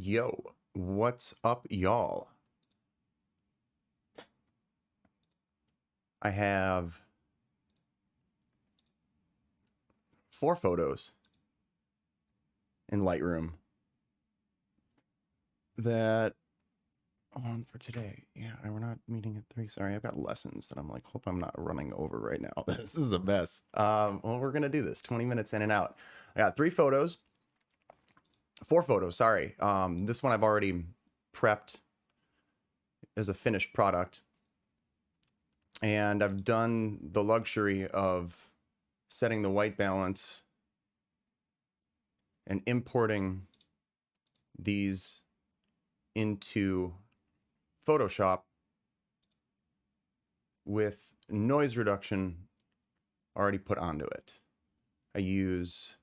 Yo, what's up, y'all? I have 4 photos in Lightroom that on for today. Yeah, we're not meeting at 3. Sorry, I've got lessons that I'm like, hope I'm not running over right now. This is a mess. Well, we're gonna do this 20 minutes in and out. I got 4 photos, sorry. This one I've already prepped as a finished product. And I've done the luxury of setting the white balance and importing these into Photoshop with noise reduction already put onto it. I use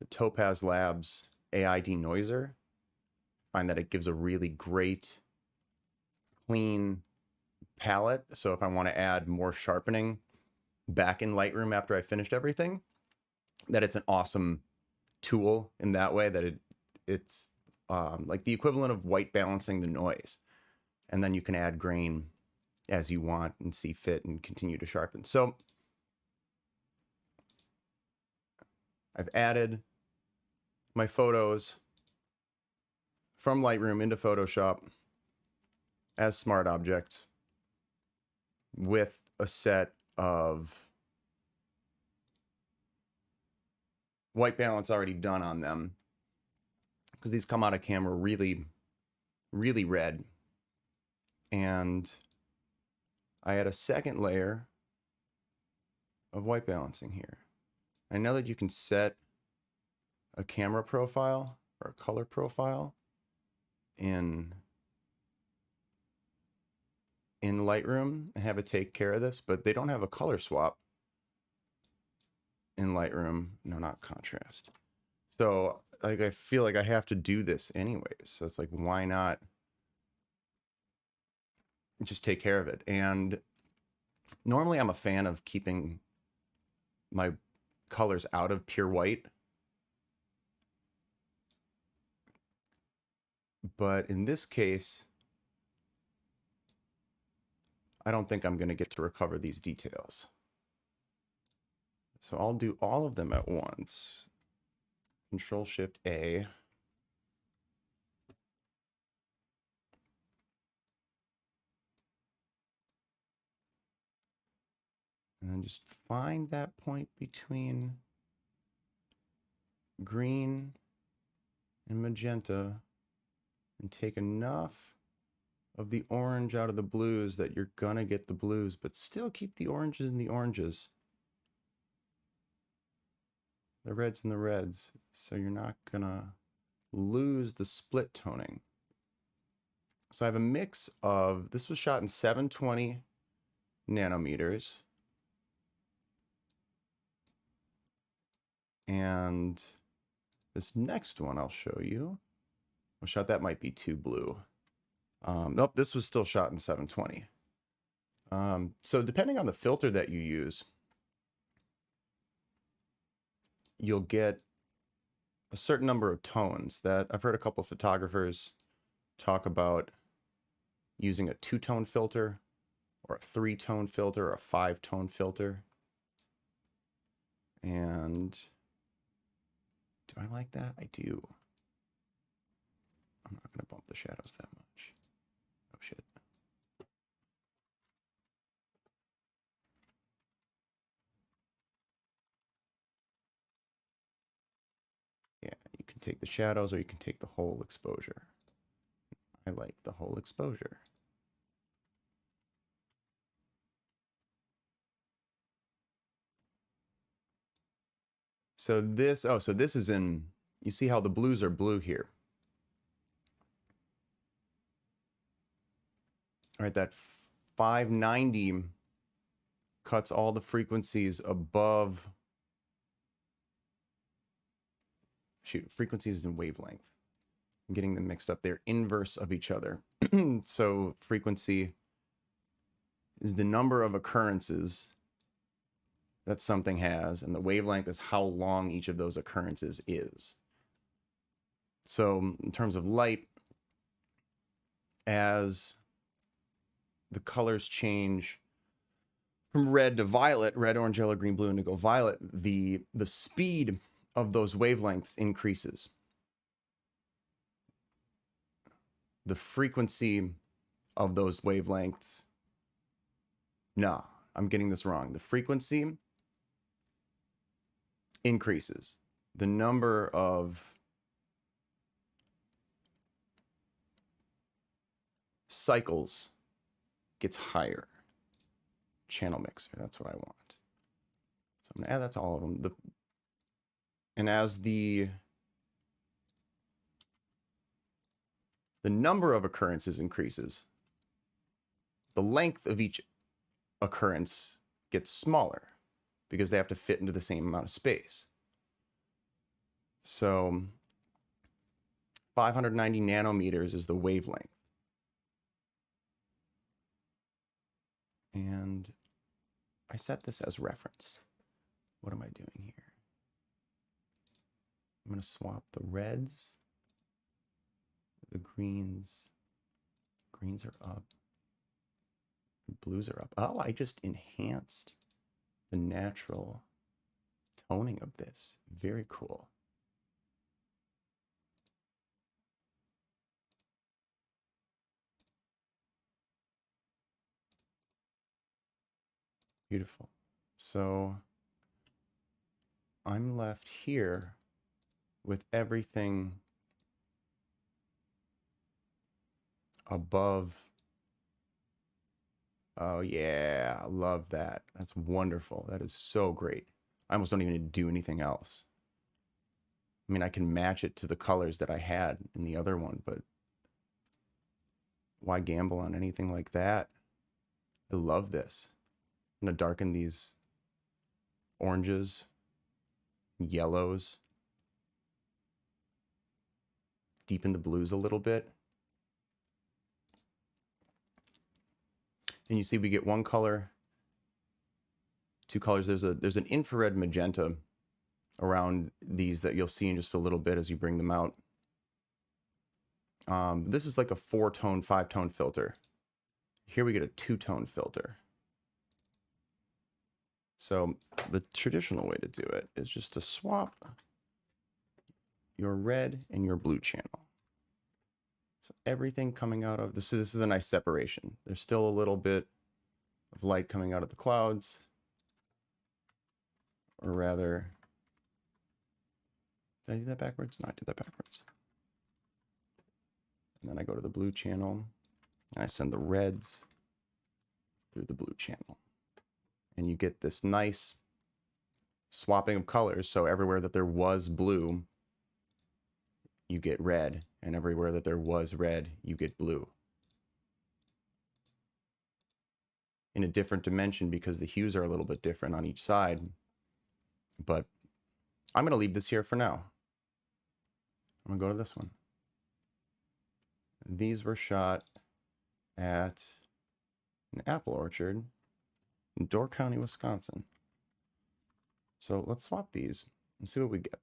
the Topaz Labs AI denoiser. I find that it gives a really great, clean palette. So if I want to add more sharpening back in Lightroom after I finished everything, that it's an awesome tool in that way, that it's like the equivalent of white balancing the noise. And then you can add grain as you want and see fit and continue to sharpen. So I've added my photos from Lightroom into Photoshop as smart objects with a set of white balance already done on them, because these come out of camera really, really red. And I had a second layer of white balancing here. I know that you can set a camera profile or a color profile in Lightroom and have it take care of this, but they don't have a color swap in Lightroom. No, not contrast. So like, I feel like I have to do this anyways. So it's like, why not just take care of it? And normally I'm a fan of keeping my colors out of pure white, but in this case, I don't think I'm going to get to recover these details. So I'll do all of them at once. Control-Shift-A. And then just find that point between green and magenta and take enough of the orange out of the blues that you're gonna get the blues, but still keep the oranges in the oranges, the reds in the reds, so you're not gonna lose the split toning. So I have a mix of, this was shot in 720 nanometers, and this next one I'll show you, well, shot that might be too blue. Nope, this was still shot in 720. So depending on the filter that you use, you'll get a certain number of tones. That I've heard a couple of photographers talk about using a 2-tone filter or a 3-tone filter or a 5-tone filter. And do I like that? I do. I'm not going to bump the shadows that much. Oh shit. Yeah, you can take the shadows or you can take the whole exposure. I like the whole exposure. So this, oh, so this is in, you see how the blues are blue here. All right, that 590 cuts all the frequencies above, frequencies and wavelength. I'm getting them mixed up. They're inverse of each other. So frequency is the number of occurrences that something has, and the wavelength is how long each of those occurrences is. So in terms of light, as the colors change from red to violet, red, orange, yellow, green, blue, indigo, violet, the speed of those wavelengths increases. The frequency of those wavelengths, no, I'm getting this wrong. The frequency increases. The number of cycles gets higher. Channel mixer, that's what I want. So I'm gonna add that to all of them. And as the number of occurrences increases, the length of each occurrence gets smaller because they have to fit into the same amount of space. So 590 nanometers is the wavelength. And I set this as reference. What am I doing here? I'm going to swap the reds, the greens. Greens are up. Blues are up. Oh, I just enhanced the natural toning of this. Very cool. Beautiful. So I'm left here with everything above. Oh yeah, I love that. That's wonderful. That is so great. I almost don't even need to do anything else. I mean, I can match it to the colors that I had in the other one, but why gamble on anything like that? I love this. I'm gonna darken these oranges, yellows, deepen the blues a little bit. And you see we get one color, two colors. There's an infrared magenta around these that you'll see in just a little bit as you bring them out. This is like a 4-tone, 5-tone filter. Here we get a 2-tone filter. So the traditional way to do it is just to swap your red and your blue channel. So everything coming out of this is a nice separation. There's still a little bit of light coming out of the clouds, or rather, did I do that backwards? No, I did that backwards. And then I go to the blue channel and I send the reds through the blue channel. And you get this nice swapping of colors. So everywhere that there was blue, you get red. And everywhere that there was red, you get blue. In a different dimension because the hues are a little bit different on each side. But I'm going to leave this here for now. I'm going to go to this one. These were shot at an apple orchard in Door County, Wisconsin. So let's swap these and see what we get.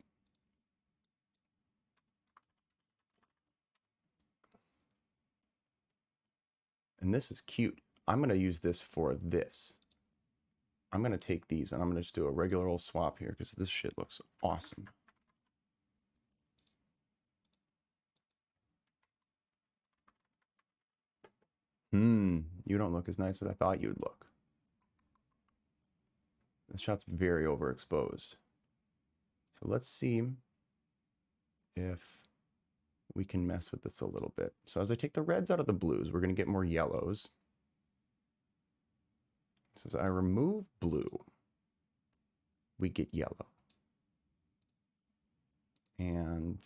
And this is cute. I'm going to use this for this. I'm going to take these and I'm going to just do a regular old swap here because this shit looks awesome. You don't look as nice as I thought you'd look. This shot's very overexposed. So let's see if we can mess with this a little bit. So as I take the reds out of the blues, we're going to get more yellows. So as I remove blue, we get yellow. And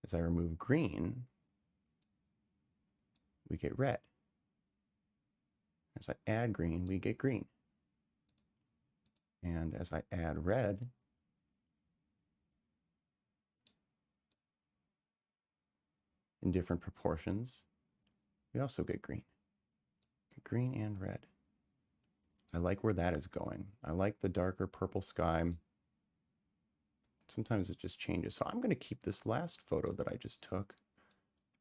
as I remove green, we get red. As I add green, we get green. And as I add red, in different proportions, we also get green. Get green and red. I like where that is going. I like the darker purple sky sometimes it just changes. So I'm going to keep this last photo that I just took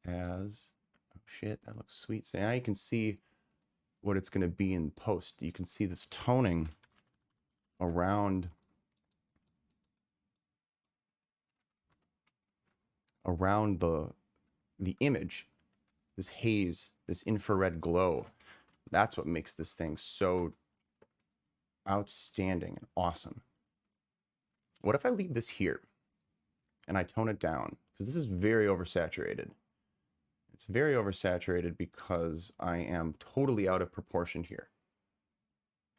as, oh shit, that looks sweet. So now you can see what it's going to be in post. You can see this toning around the image, this haze, this infrared glow. That's what makes this thing so outstanding and awesome. What if I leave this here and I tone it down? Because this is very oversaturated. It's very oversaturated because I am totally out of proportion here.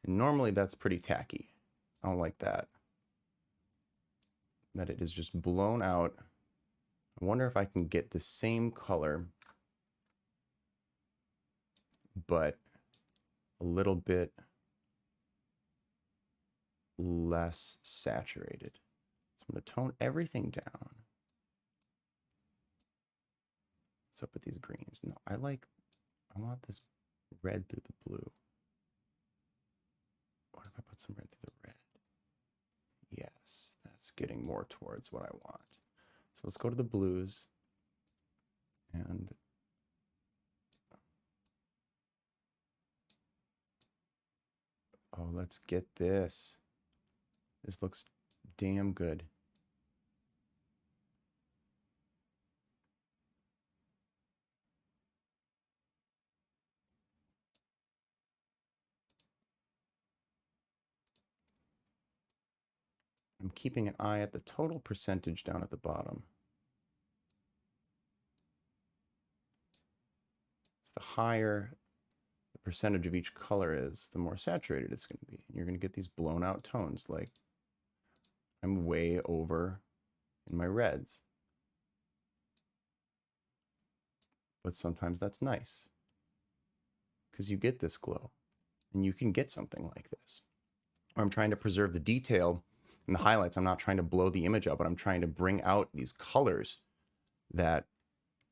And normally that's pretty tacky. I don't like that. That it is just blown out. I wonder if I can get the same color, but a little bit less saturated. So I'm going to tone everything down. What's up with these greens? No, I want this red through the blue. What if I put some red through the red? Yes, that's getting more towards what I want. So let's go to the blues and oh, let's get this. This looks damn good. I'm keeping an eye at the total percentage down at the bottom. So the higher the percentage of each color is, the more saturated it's going to be. And you're going to get these blown out tones, like I'm way over in my reds. But sometimes that's nice because you get this glow and you can get something like this. Or I'm trying to preserve the detail and the highlights. I'm not trying to blow the image up, but I'm trying to bring out these colors that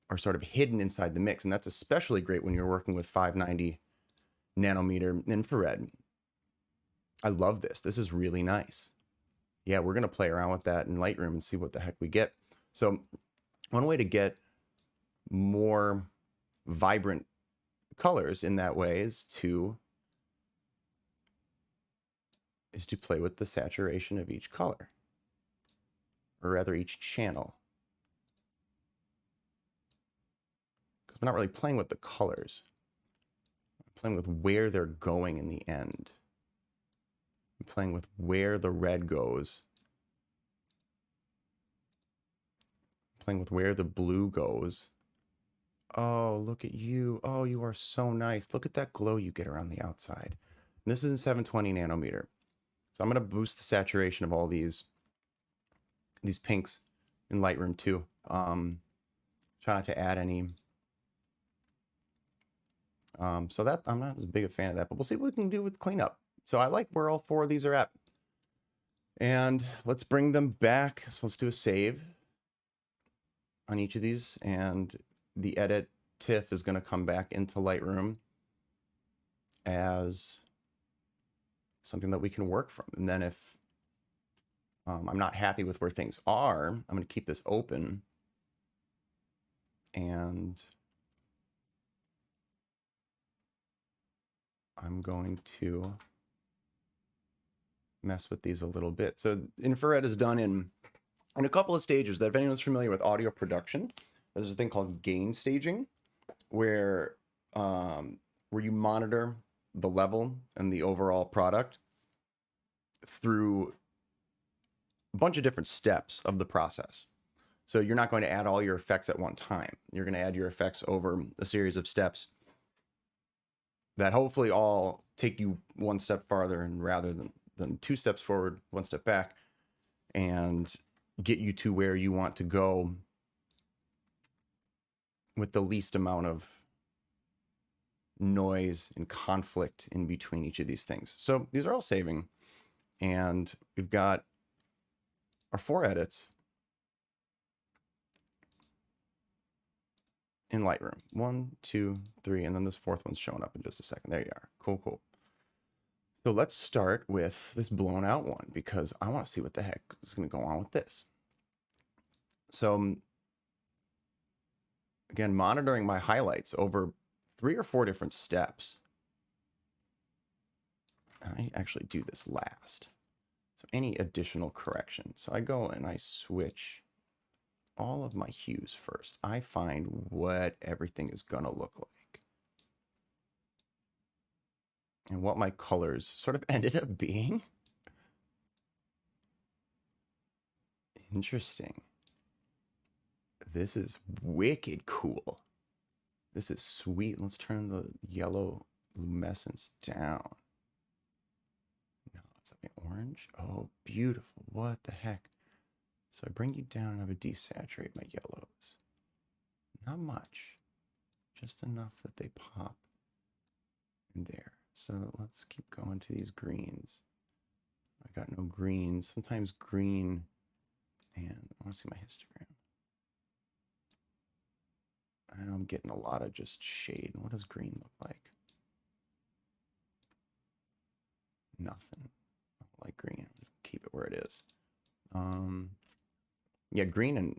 are sort of hidden inside the mix. And that's especially great when you're working with 590 nanometer infrared. I love this. This is really nice. Yeah, we're going to play around with that in Lightroom and see what the heck we get. So one way to get more vibrant colors in that way is to play with the saturation of each color, or rather each channel. Because I'm not really playing with the colors. I'm playing with where they're going in the end. I'm playing with where the red goes. I'm playing with where the blue goes. Oh, look at you. Oh, you are so nice. Look at that glow you get around the outside. And this is in 720 nanometer. So I'm going to boost the saturation of all these pinks in Lightroom too. Try not to add any. So that I'm not as big a fan of that, but we'll see what we can do with cleanup. So I like where all four of these are at. And let's bring them back. So let's do a save on each of these, and the edit TIFF is going to come back into Lightroom as something that we can work from. And then if I'm not happy with where things are, I'm going to keep this open and I'm going to mess with these a little bit. So infrared is done in a couple of stages. That if anyone's familiar with audio production, there's a thing called gain staging, where you monitor the level and the overall product through a bunch of different steps of the process. So you're not going to add all your effects at one time. You're going to add your effects over a series of steps that hopefully all take you one step farther, and rather than two steps forward, one step back, and get you to where you want to go with the least amount of noise and conflict in between each of these things. So these are all saving, and we've got our 4 edits in Lightroom. 1, 2, 3, and then this 4th one's showing up in just a second. There you are. Cool, cool. So let's start with this blown out one because I want to see what the heck is going to go on with this. So again, monitoring my highlights over 3 or 4 different steps. And I actually do this last. So any additional correction. So I go and I switch all of my hues first. I find what everything is going to look like. And what my colors sort of ended up being. Interesting. This is wicked cool. This is sweet. Let's turn the yellow luminescence down. No, is that my orange? Oh, beautiful. What the heck? So I bring you down and I would desaturate my yellows. Not much. Just enough that they pop in there. So let's keep going to these greens. I got no greens. Sometimes green, and I want to see my histogram. I know I'm getting a lot of just shade. What does green look like? Nothing. I don't like green. Just keep it where it is. Yeah, green,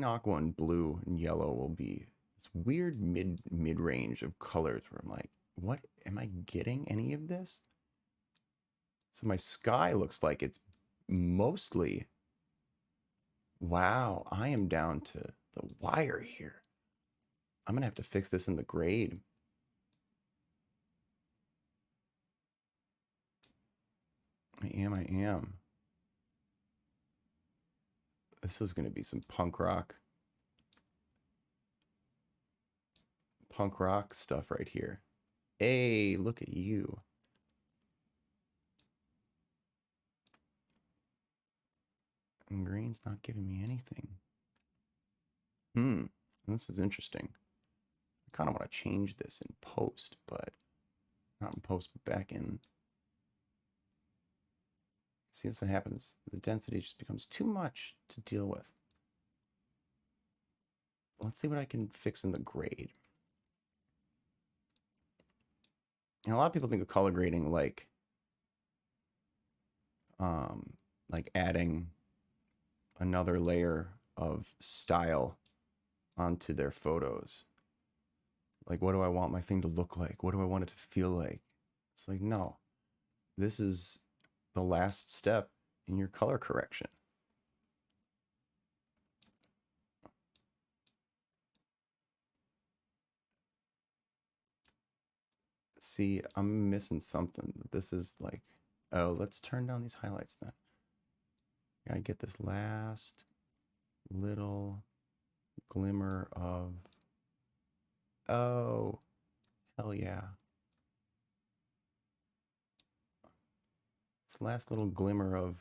aqua, and blue and yellow will be this weird mid range of colors where I'm like, what am I getting any of this? So my sky looks like it's mostly, wow, I am down to the wire here. I'm gonna have to fix this in the grade. I am. This is gonna be some punk rock stuff right here. Hey, look at you. And green's not giving me anything. This is interesting. I kind of want to change this in post, but not in post, but back in. See, that's what happens. The density just becomes too much to deal with. Let's see what I can fix in the grade. And a lot of people think of color grading like adding another layer of style onto their photos. Like, what do I want my thing to look like? What do I want it to feel like? It's like, no, this is the last step in your color correction. See, I'm missing something. This is like, oh, let's turn down these highlights then. I get this last little glimmer of, oh, hell yeah. This last little glimmer of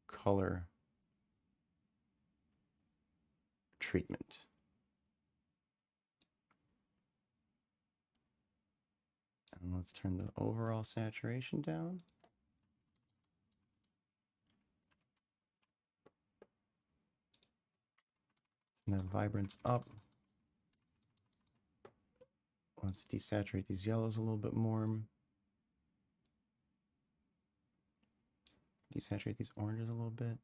color treatment. And let's turn the overall saturation down. And the vibrance up. Let's desaturate these yellows a little bit more. Desaturate these oranges a little bit.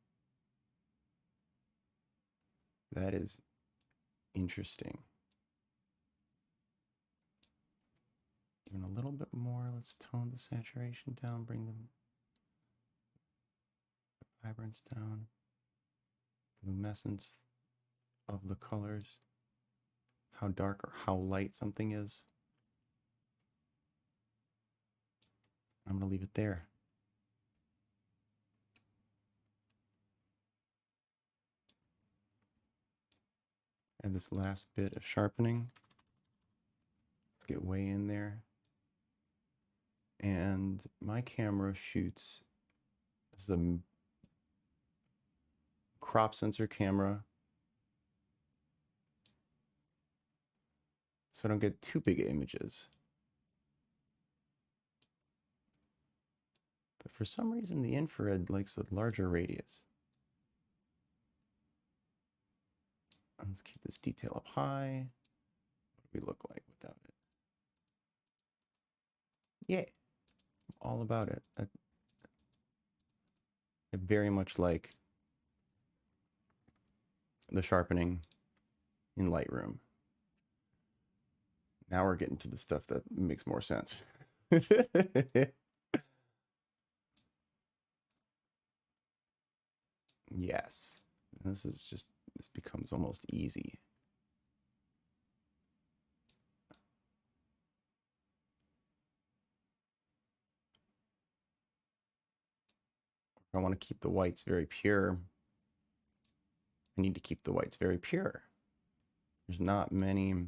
That is interesting. Even a little bit more. Let's tone the saturation down, bring the vibrance down, luminescence of the colors, how dark or how light something is. I'm going to leave it there. And this last bit of sharpening. Let's get way in there. And my camera shoots, this is a crop sensor camera. So I don't get too big images. But for some reason, the infrared likes a larger radius. Let's keep this detail up high. What do we look like without it? Yeah, all about it. I very much like the sharpening in Lightroom. Now we're getting to the stuff that makes more sense. Yes, this becomes almost easy. If I want to keep the whites very pure, I need to keep the whites very pure. There's not many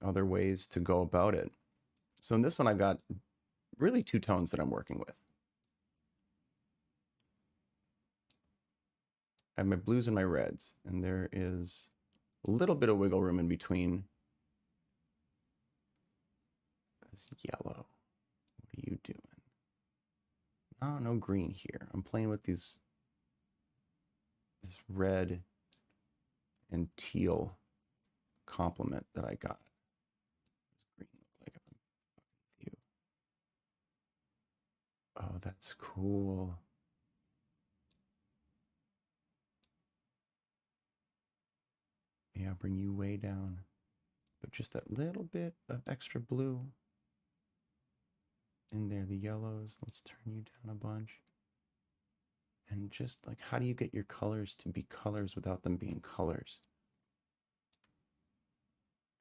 other ways to go about it. So in this one, I've got really two tones that I'm working with. I have my blues and my reds, and there is a little bit of wiggle room in between. This yellow. What are you doing? Oh, no green here. I'm playing with this red and teal complement that I got. What does green look like if I'm fucking with you? Oh, that's cool. Yeah, I'll bring you way down. But just that little bit of extra blue in there, the yellows. Let's turn you down a bunch. And just like, how do you get your colors to be colors without them being colors?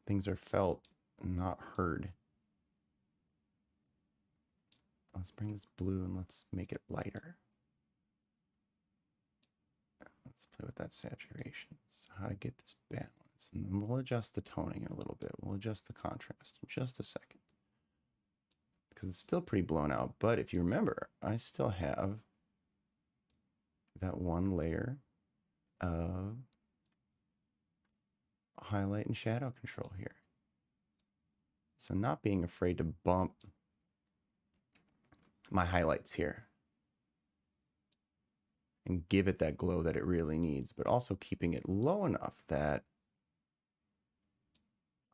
Things are felt, not heard. Let's bring this blue and let's make it lighter. Let's play with that saturation. So how to get this balance. And then we'll adjust the toning a little bit. We'll adjust the contrast in just a second. Because it's still pretty blown out. But if you remember, I still have that one layer of highlight and shadow control here. So not being afraid to bump my highlights here and give it that glow that it really needs, but also keeping it low enough that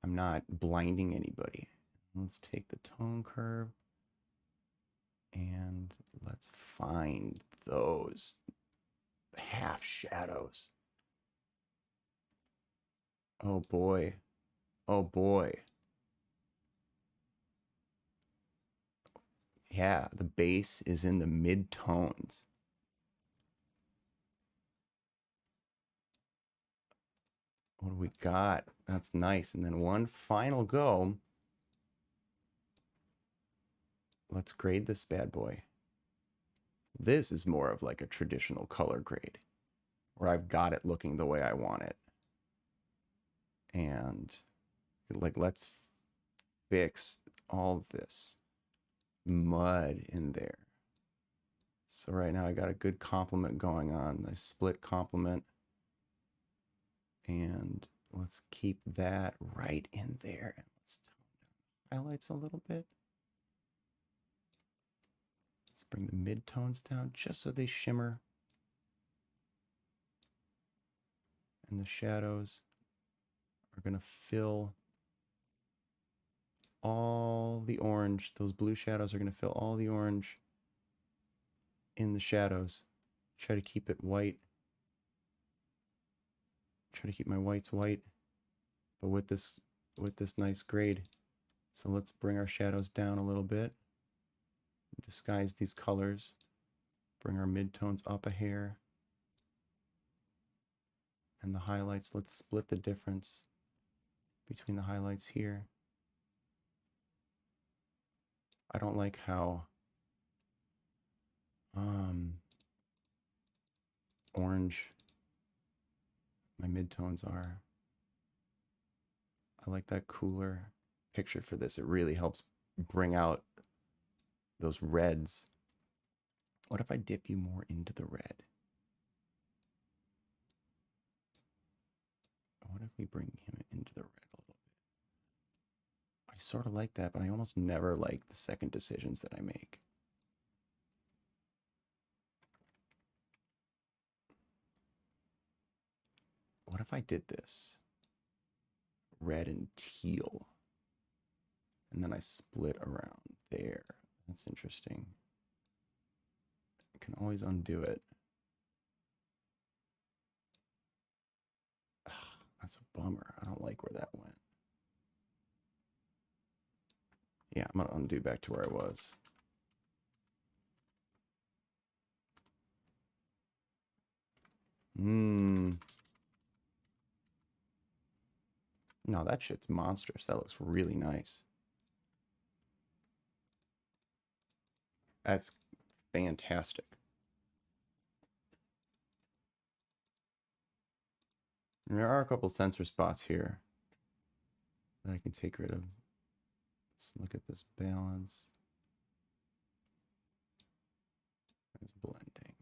I'm not blinding anybody. Let's take the tone curve and let's find those half shadows. Oh boy. Oh boy. Yeah, the base is in the mid-tones. What do we got? That's nice. And then one final go. Let's grade this bad boy. This is more of like a traditional color grade where I've got it looking the way I want it. And like, let's fix all this mud in there. So right now I got a good complement going on, a split complement. And let's keep that right in there. And let's tone down the highlights a little bit. Let's bring the mid-tones down just so they shimmer. And the shadows are going to fill all the orange. Those blue shadows are going to fill all the orange in the shadows. Try to keep it white. Try to keep my whites white, but with this nice grade. So let's bring our shadows down a little bit. Disguise these colors. Bring our midtones up a hair. And the highlights, let's split the difference between the highlights here. I don't like how orange my midtones are. I like that cooler picture for this. It really helps bring out those reds. What if I dip you more into the red? What if we bring him into the red a little bit? I sort of like that, but I almost never like the second decisions that I make. What if I did this? Red and teal. And then I split around there. That's interesting. I can always undo it. Ugh, that's a bummer. I don't like where that went. Yeah, I'm going to undo back to where I was. No, that shit's monstrous. That looks really nice. That's fantastic. And there are a couple sensor spots here that I can take rid of. Let's look at this balance. It's blending.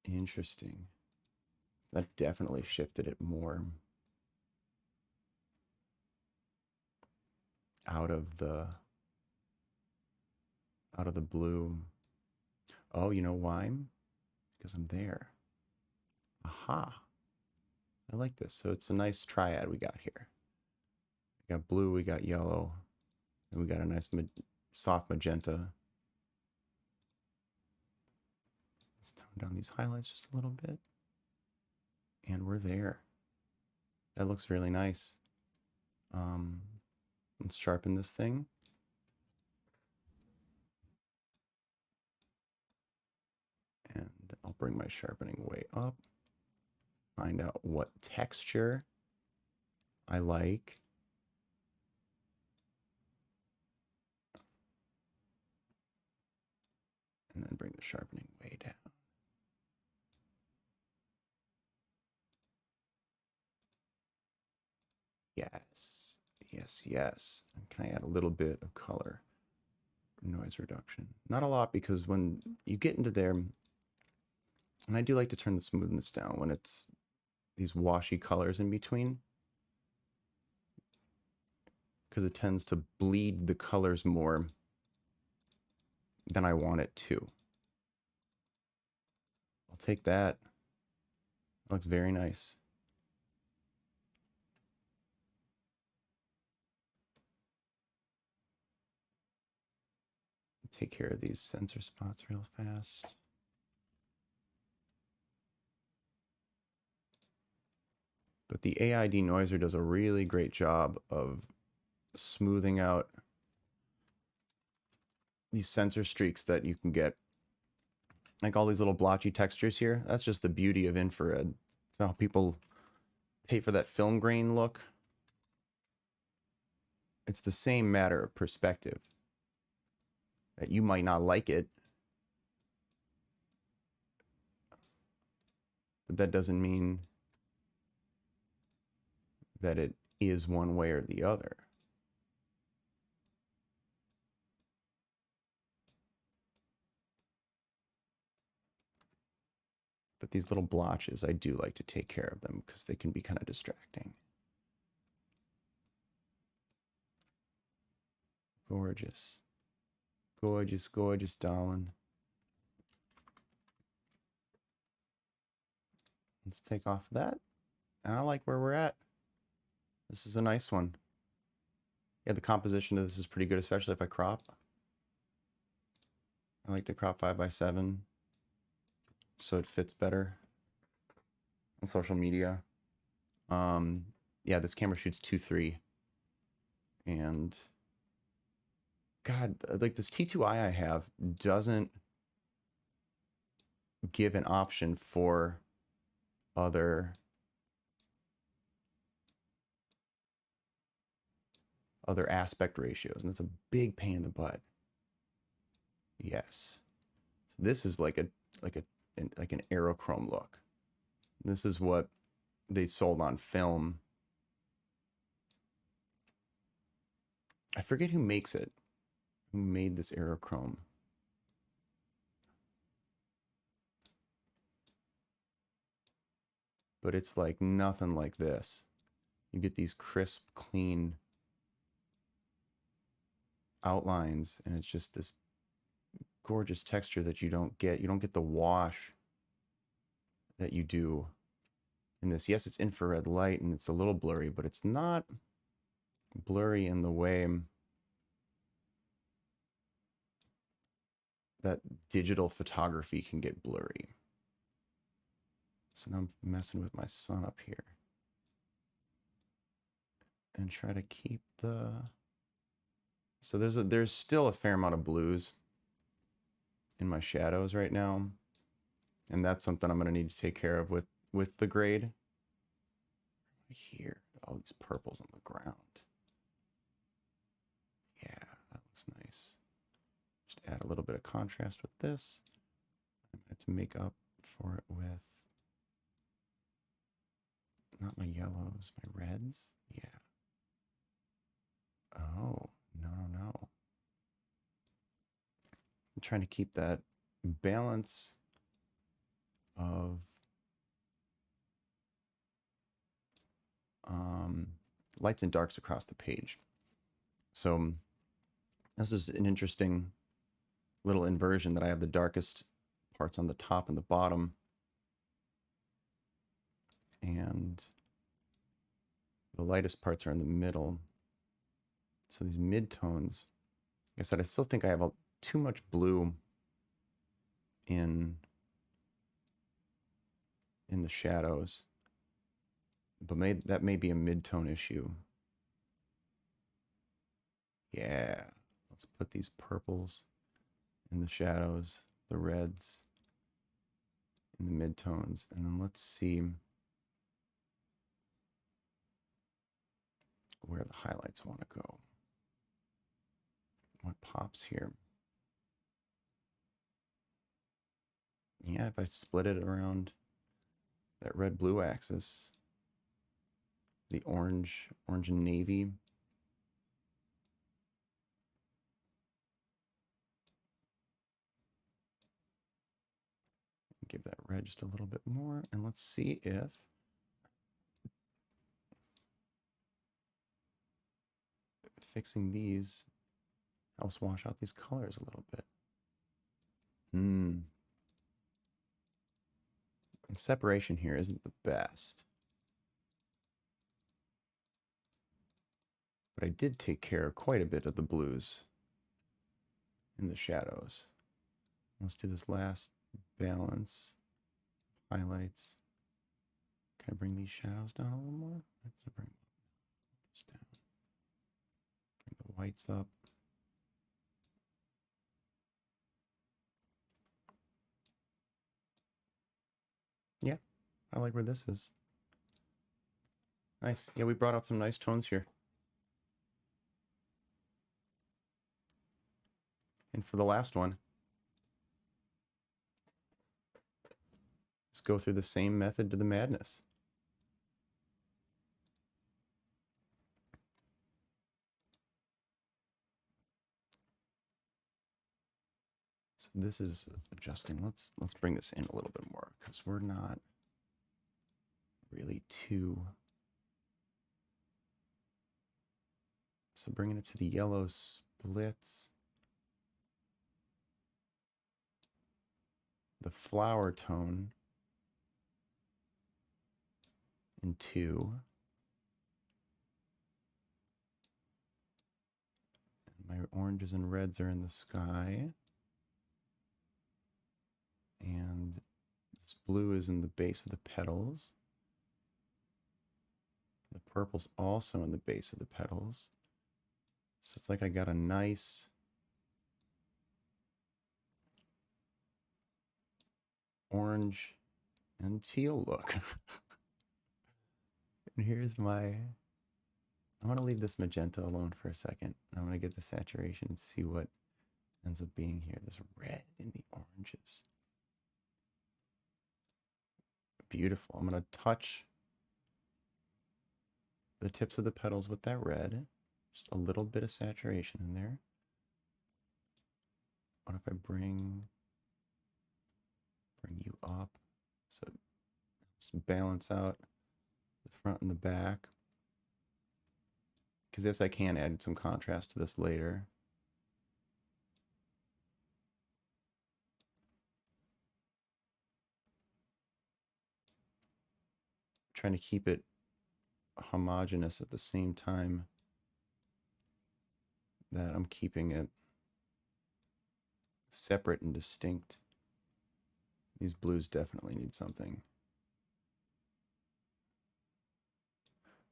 Interesting. That definitely shifted it more out of the blue. Oh, you know why? Because I'm there. Aha. I like this. So it's a nice triad we got here. We got blue, we got yellow, and we got a nice soft magenta. Let's tone down these highlights just a little bit. And we're there. That looks really nice. Let's sharpen this thing. And I'll bring my sharpening way up. Find out what texture I like. And then bring the sharpening way down. Yes, yes, yes. And can I add a little bit of color? Noise reduction. Not a lot, because when you get into there, and I do like to turn the smoothness down when it's these washy colors in between, because it tends to bleed the colors more than I want it to. I'll take that. That looks very nice. Take care of these sensor spots real fast. But the AI denoiser does a really great job of smoothing out these sensor streaks that you can get. Like all these little blotchy textures here. That's just the beauty of infrared. It's how people pay for that film grain look. It's the same matter of perspective. That you might not like it, but that doesn't mean that it is one way or the other. But these little blotches, I do like to take care of them because they can be kind of distracting. Gorgeous. Gorgeous, gorgeous, darling. Let's take off that. And I like where we're at. This is a nice one. Yeah, the composition of this is pretty good, especially if I crop. I like to crop 5:7 so it fits better on social media. Yeah, this camera shoots 2.3. And God, like this T2i I have doesn't give an option for other aspect ratios, and that's a big pain in the butt. Yes, so this is like an aerochrome look. This is what they sold on film. I forget who makes it. Who made this aerochrome? But it's like nothing like this. You get these crisp, clean outlines, and it's just this gorgeous texture that you don't get. You don't get the wash that you do in this. Yes, it's infrared light and it's a little blurry, but it's not blurry in the way that digital photography can get blurry. So now I'm messing with my sun up here. And try to keep the... So there's still a fair amount of blues in my shadows right now. And that's something I'm going to need to take care of with the grade. Here, all these purples on the ground. Yeah, that looks nice. Just add a little bit of contrast with this. I'm going to make up for it with not my yellows, my reds. Yeah. Oh, no. I'm trying to keep that balance of lights and darks across the page. So this is an interesting little inversion that I have the darkest parts on the top and the bottom, and the lightest parts are in the middle. So these mid-tones, like I said, I still think I have too much blue in the shadows, but that may be a mid-tone issue. Yeah, let's put these purples in the shadows, the reds in the mid-tones, and then let's see where the highlights want to go. What pops here? Yeah, if I split it around that red-blue axis, the orange and navy, give that red just a little bit more, and let's see if fixing these helps wash out these colors a little bit. And separation here isn't the best, but I did take care of quite a bit of the blues in the shadows. Let's do this last balance. Highlights. Can I bring these shadows down a little more? Let's bring this down. Bring the whites up. Yeah, I like where this is. Nice. Yeah, we brought out some nice tones here. And for the last one, let's go through the same method to the madness. So this is adjusting. Let's bring this in a little bit more because we're not really too. So bringing it to the yellow splits. The flower tone in 2. And my oranges and reds are in the sky. And this blue is in the base of the petals. The purple's also in the base of the petals. So it's like I got a nice orange and teal look. And here's my, I want to leave this magenta alone for a second. I'm going to get the saturation and see what ends up being here. This red in the oranges. Beautiful. I'm going to touch the tips of the petals with that red. Just a little bit of saturation in there. What if I bring you up so just balance out the front and the back? Because yes, I can add some contrast to this later. trying to keep it homogeneous at the same time that I'm keeping it separate and distinct. These blues definitely need something.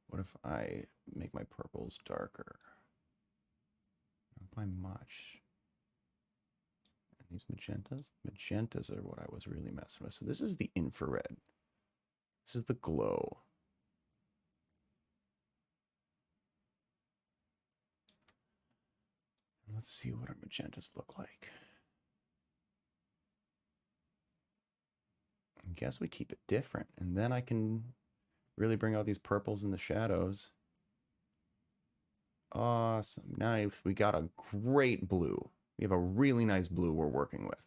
What if I make my purples darker? Not by much. And these magentas? Magentas are what I was really messing with. So this is the infrared. This is the glow. Let's see what our magentas look like. I guess we keep it different, and then I can really bring out these purples in the shadows. Awesome. Now we got a great blue. We have a really nice blue we're working with.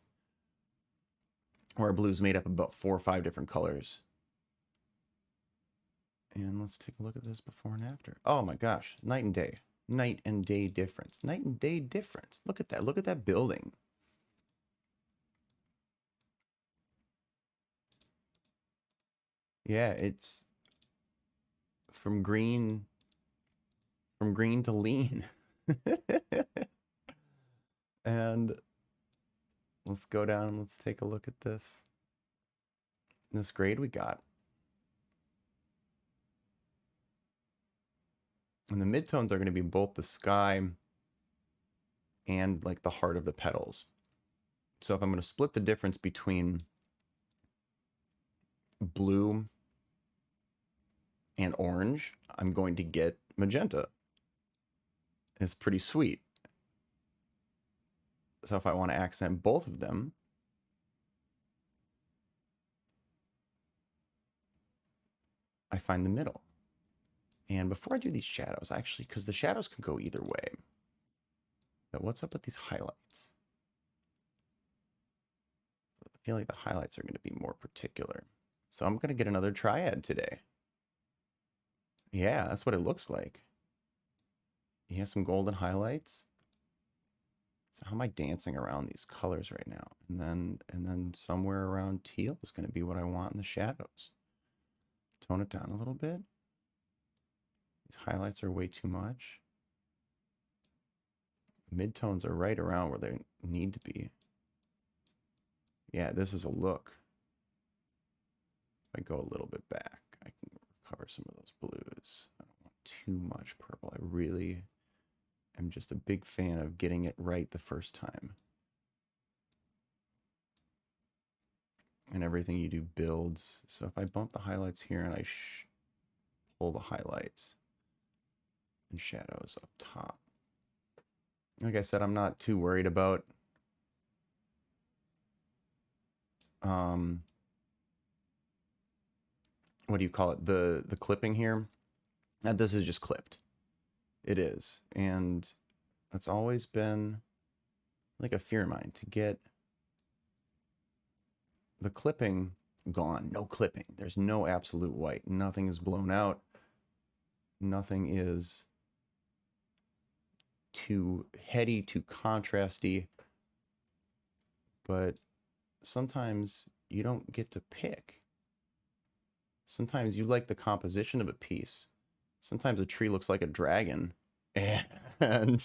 Our blue's made up of about 4 or 5 different colors. And let's take a look at this before and after. Oh my gosh, night and day. Night and day difference. Night and day difference. Look at that. Look at that building. Yeah, it's from green to lean. And let's go down and let's take a look at this. This grade we got. And the midtones are going to be both the sky and like the heart of the petals. So if I'm going to split the difference between blue and orange, I'm going to get magenta. It's pretty sweet. So if I want to accent both of them, I find the middle. And before I do these shadows, actually, because the shadows can go either way. But what's up with these highlights? I feel like the highlights are going to be more particular. So I'm going to get another triad today. Yeah, that's what it looks like. You have some golden highlights. So how am I dancing around these colors right now? And then somewhere around teal is going to be what I want in the shadows. Tone it down a little bit. These highlights are way too much. Midtones are right around where they need to be. Yeah, this is a look. If I go a little bit back, I can recover some of those blues. I don't want too much purple. I really am just a big fan of getting it right the first time. And everything you do builds. So if I bump the highlights here and I pull the highlights and shadows up top. Like I said, I'm not too worried about what do you call it? The clipping here. And this is just clipped. It is. And that's always been like a fear of mine, to get the clipping gone. No clipping. There's no absolute white. Nothing is blown out. Nothing is too heady, too contrasty. But sometimes you don't get to pick. Sometimes you like the composition of a piece. Sometimes a tree looks like a dragon, and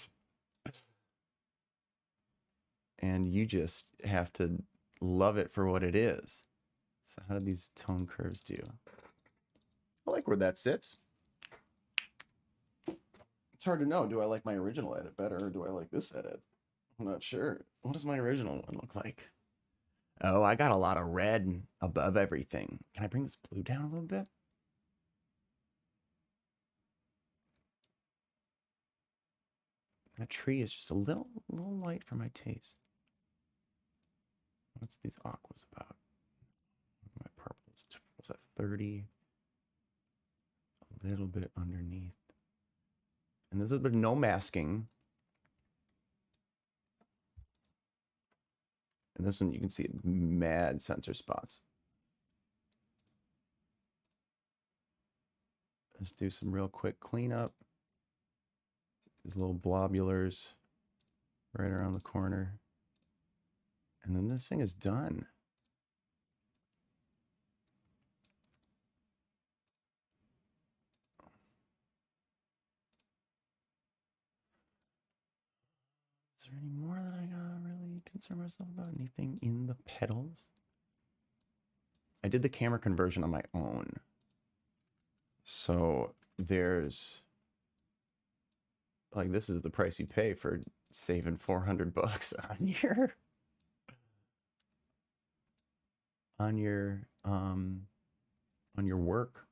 you just have to love it for what it is. So how do these tone curves do? I like where that sits. It's hard to know. Do I like my original edit better, or do I like this edit? I'm not sure. What does my original one look like? Oh, I got a lot of red above everything. Can I bring this blue down a little bit? That tree is just a little light for my taste. What's these aquas about? My purples was at 30. A little bit underneath. And there's a bit of no masking. And this one you can see mad sensor spots. Let's do some real quick cleanup. These little blobulars right around the corner. And then this thing is done. Is there any more that I gotta really concern myself about? Anything in the pedals? I did the camera conversion on my own. So there's like, this is the price you pay for saving 400 bucks on your work.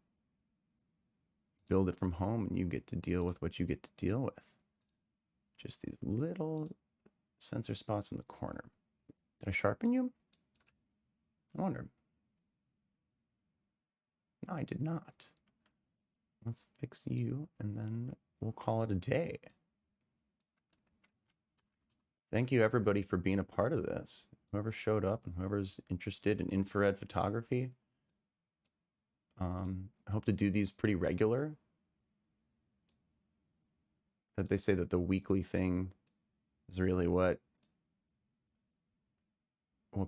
Build it from home and you get to deal with what you get to deal with. Just these little sensor spots in the corner. Did I sharpen you? I wonder. No, I did not. Let's fix you and then we'll call it a day. Thank you everybody for being a part of this. Whoever showed up and whoever's interested in infrared photography. I hope to do these pretty regular. That they say that the weekly thing is really what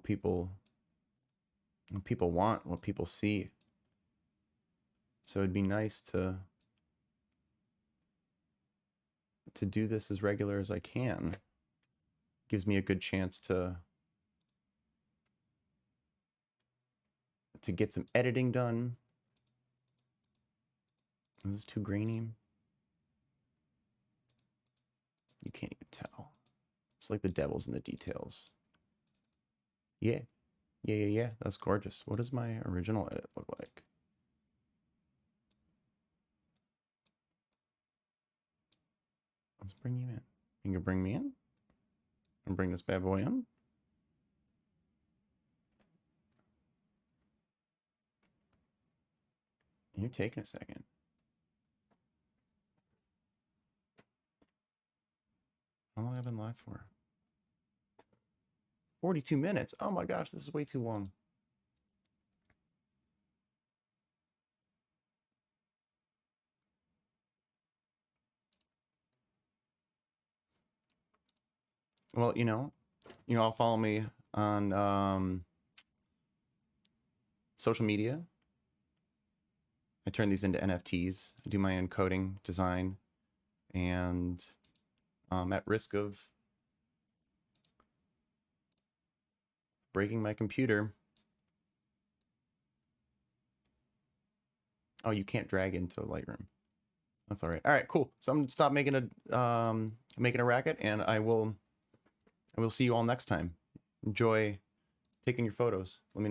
people want, what people see. So it'd be nice to do this as regular as I can. Gives me a good chance to get some editing done. Is this too grainy? You can't even tell. It's like the devil's in the details. Yeah. Yeah. That's gorgeous. What does my original edit look like? Let's bring you in. You can bring me in? And bring this bad boy in? You're taking a second. How long have I been live for? 42 minutes. Oh my gosh, this is way too long. Well, you know, all follow me on social media. I turn these into NFTs. I do my own coding, design, and at risk of breaking my computer. Oh, you can't drag into Lightroom. That's all right. All right, cool. So I'm gonna stop making a racket, and I will see you all next time. Enjoy taking your photos. Let me know.